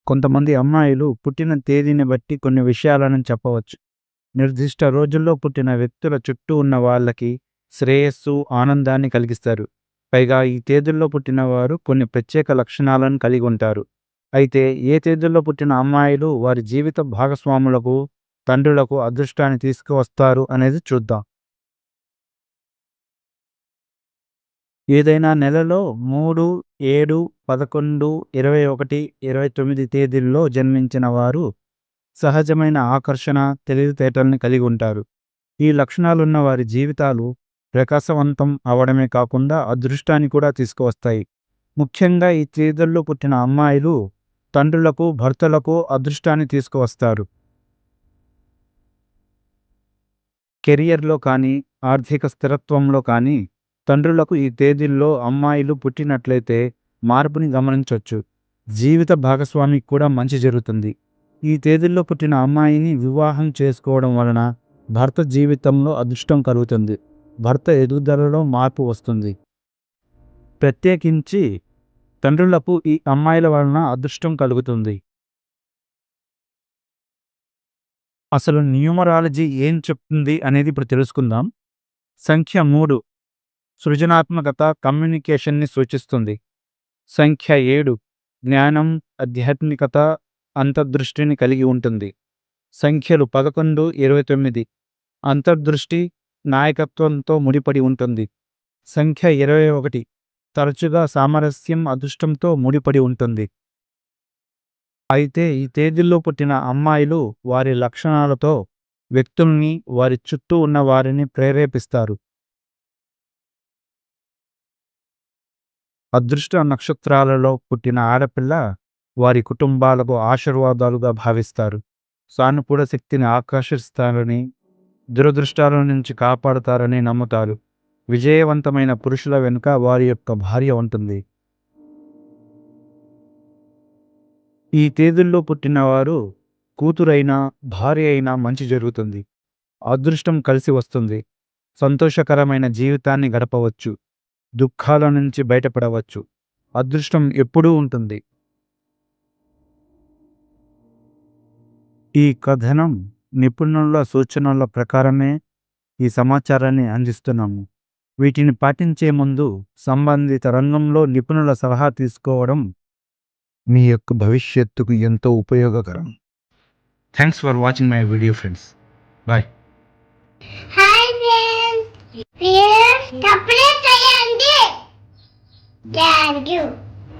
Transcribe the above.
కొంతమంది అమ్మాయిలు పుట్టిన తేదీని బట్టి కొన్ని విషయాలను చెప్పవచ్చు. నిర్దిష్ట రోజుల్లో పుట్టిన వ్యక్తుల చుట్టూ ఉన్న వాళ్ళకి శ్రేయస్సు, ఆనందాన్ని కలిగిస్తారు. పైగా ఈ తేదీల్లో పుట్టిన వారు కొన్ని ప్రత్యేక లక్షణాలను కలిగి ఉంటారు. అయితే ఏ తేదీల్లో పుట్టిన అమ్మాయిలు వారి జీవిత భాగస్వాములకు, తండ్రులకు అదృష్టాన్ని తీసుకువస్తారు అనేది చూద్దాం. ఏదైనా నెలలో 3, 7, 11, 21, 29 తేదీల్లో జన్మించిన వారు సహజమైన ఆకర్షణ, తెలివితేటల్ని కలిగి ఉంటారు. ఈ లక్షణాలున్న వారి జీవితాలు ప్రకాశవంతం అవడమే కాకుండా అదృష్టాన్ని కూడా తీసుకువస్తాయి. ముఖ్యంగా ఈ తేదీల్లో పుట్టిన అమ్మాయిలు తండ్రులకు, భర్తలకు అదృష్టాన్ని తీసుకువస్తారు. కెరియర్‌లో కానీ, ఆర్థిక స్థిరత్వంలో కానీ తండ్రులకు ఈ తేదీల్లో అమ్మాయిలు పుట్టినట్లయితే మార్పుని గమనించొచ్చు. జీవిత భాగస్వామికి కూడా మంచి జరుగుతుంది. ఈ తేదీల్లో పుట్టిన అమ్మాయిని వివాహం చేసుకోవడం వలన భర్త జీవితంలో అదృష్టం కలుగుతుంది. భర్త ఎదుగుదలలో మార్పు వస్తుంది. ప్రత్యేకించి తండ్రులకు ఈ అమ్మాయిల వలన అదృష్టం కలుగుతుంది. అసలు న్యూమరాలజీ ఏం చెప్తుంది అనేది ఇప్పుడు తెలుసుకుందాం. సంఖ్య 3 సృజనాత్మకత, కమ్యూనికేషన్‌ని సూచిస్తుంది. సంఖ్య 7 జ్ఞానం, ఆధ్యాత్మికత, అంతర్దృష్టిని కలిగి ఉంటుంది. సంఖ్యలు 11, 29 అంతర్దృష్టి, నాయకత్వంతో ముడిపడి ఉంటుంది. సంఖ్య 21 తరచుగా సామరస్యం, అదృష్టంతో ముడిపడి ఉంటుంది. అయితే ఈ తేదీల్లో పుట్టిన అమ్మాయిలు వారి లక్షణాలతో వ్యక్తుల్ని, వారి చుట్టూ ఉన్న వారిని ప్రేరేపిస్తారు. అదృష్ట నక్షత్రాలలో పుట్టిన ఆడపిల్ల వారి కుటుంబాలకు ఆశీర్వాదాలుగా భావిస్తారు. సానుకూల శక్తిని ఆకర్షిస్తారని, దురదృష్టాల నుంచి కాపాడుతారని నమ్ముతారు. విజయవంతమైన పురుషుల వెనుక వారి యొక్క భార్య ఉంటుంది. ఈ తేదీల్లో పుట్టినవారు కూతురైనా, భార్య అయినా మంచి జరుగుతుంది. అదృష్టం కలిసి వస్తుంది. సంతోషకరమైన జీవితాన్ని గడపవచ్చు. దుఃఖాల నుంచి బయటపడవచ్చు. అదృష్టం ఎప్పుడూ ఉంటుంది. ఈ కథనం నిపుణుల సూచనల ప్రకారమే ఈ సమాచారాన్ని అందిస్తున్నాము. వీటిని పాటించే ముందు సంబంధిత రంగంలో నిపుణుల సలహా తీసుకోవడం మీ యొక్క భవిష్యత్తుకు ఎంతో ఉపయోగకరం. Thanks for watching my video friends. Bye. Hi friends, please subscribe చేయండి. Thank you.